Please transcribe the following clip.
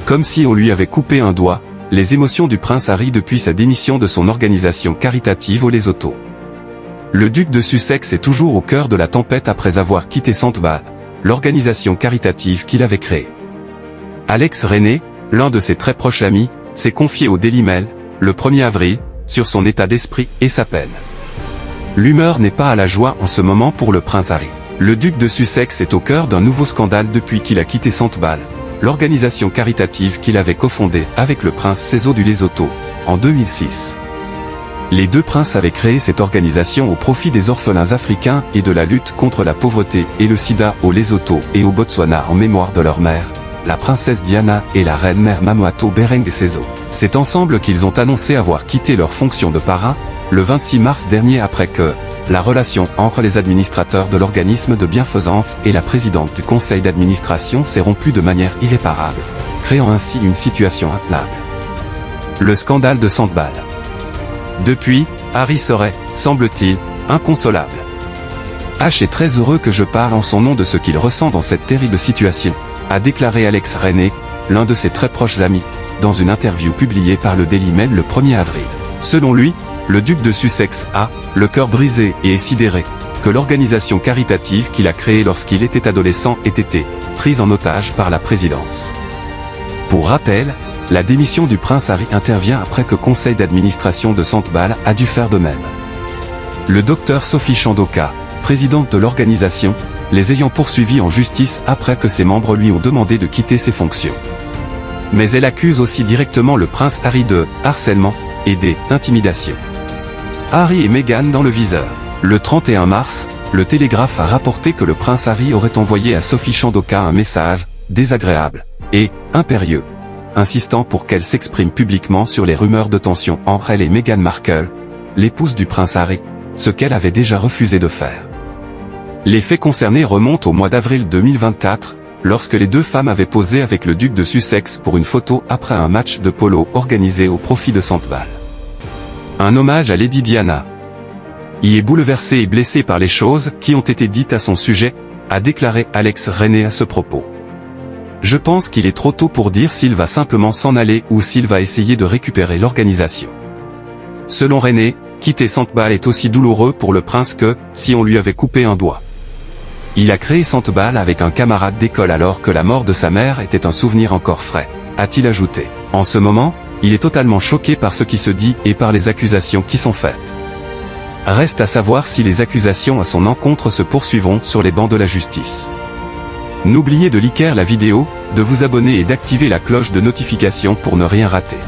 Comme si on lui avait coupé un doigt, les émotions du prince Harry depuis sa démission de son organisation caritative au Lesotho. Le duc de Sussex est toujours au cœur de la tempête après avoir quitté Sandball, l'organisation caritative qu'il avait créée. Alex Rennie, l'un de ses très proches amis, s'est confié au Daily Mail, le 1er avril, sur son état d'esprit et sa peine. L'humeur n'est pas à la joie en ce moment pour le prince Harry. Le duc de Sussex est au cœur d'un nouveau scandale depuis qu'il a quitté Sandball, l'organisation caritative qu'il avait cofondée avec le prince Seeiso du Lesotho, en 2006. Les deux princes avaient créé cette organisation au profit des orphelins africains et de la lutte contre la pauvreté et le sida au Lesotho et au Botswana en mémoire de leur mère, la princesse Diana et la reine-mère Mamoato Bereng Seeiso. C'est ensemble qu'ils ont annoncé avoir quitté leur fonction de parrain, le 26 mars dernier après que la relation entre les administrateurs de l'organisme de bienfaisance et la présidente du conseil d'administration s'est rompue de manière irréparable, créant ainsi une situation intenable. Le scandale de Sandball. Depuis, Harry serait, semble-t-il, inconsolable. H est très heureux que je parle en son nom de ce qu'il ressent dans cette terrible situation, a déclaré Alex Rennie, l'un de ses très proches amis, dans une interview publiée par le Daily Mail le 1er avril. Selon lui, le duc de Sussex a le cœur brisé et est sidéré que l'organisation caritative qu'il a créée lorsqu'il était adolescent ait été prise en otage par la présidence. Pour rappel, la démission du prince Harry intervient après que le conseil d'administration de Sandball a dû faire de même. Le docteur Sophie Chandoka, présidente de l'organisation, les ayant poursuivis en justice après que ses membres lui ont demandé de quitter ses fonctions. Mais elle accuse aussi directement le prince Harry de harcèlement et d'intimidation. Harry et Meghan dans le viseur. Le 31 mars, le Télégraphe a rapporté que le prince Harry aurait envoyé à Sophie Chandoka un message désagréable et impérieux, insistant pour qu'elle s'exprime publiquement sur les rumeurs de tension entre elle et Meghan Markle, l'épouse du prince Harry, ce qu'elle avait déjà refusé de faire. Les faits concernés remontent au mois d'avril 2024, lorsque les deux femmes avaient posé avec le duc de Sussex pour une photo après un match de polo organisé au profit de Sandball. Un hommage à Lady Diana. Il est bouleversé et blessé par les choses qui ont été dites à son sujet, a déclaré Alex Rennie à ce propos. Je pense qu'il est trop tôt pour dire s'il va simplement s'en aller ou s'il va essayer de récupérer l'organisation. Selon Rennie, quitter Sandball est aussi douloureux pour le prince que si on lui avait coupé un doigt. Il a créé Sandball avec un camarade d'école alors que la mort de sa mère était un souvenir encore frais, a-t-il ajouté. En ce moment, il est totalement choqué par ce qui se dit et par les accusations qui sont faites. Reste à savoir si les accusations à son encontre se poursuivront sur les bancs de la justice. N'oubliez de liker la vidéo, de vous abonner et d'activer la cloche de notification pour ne rien rater.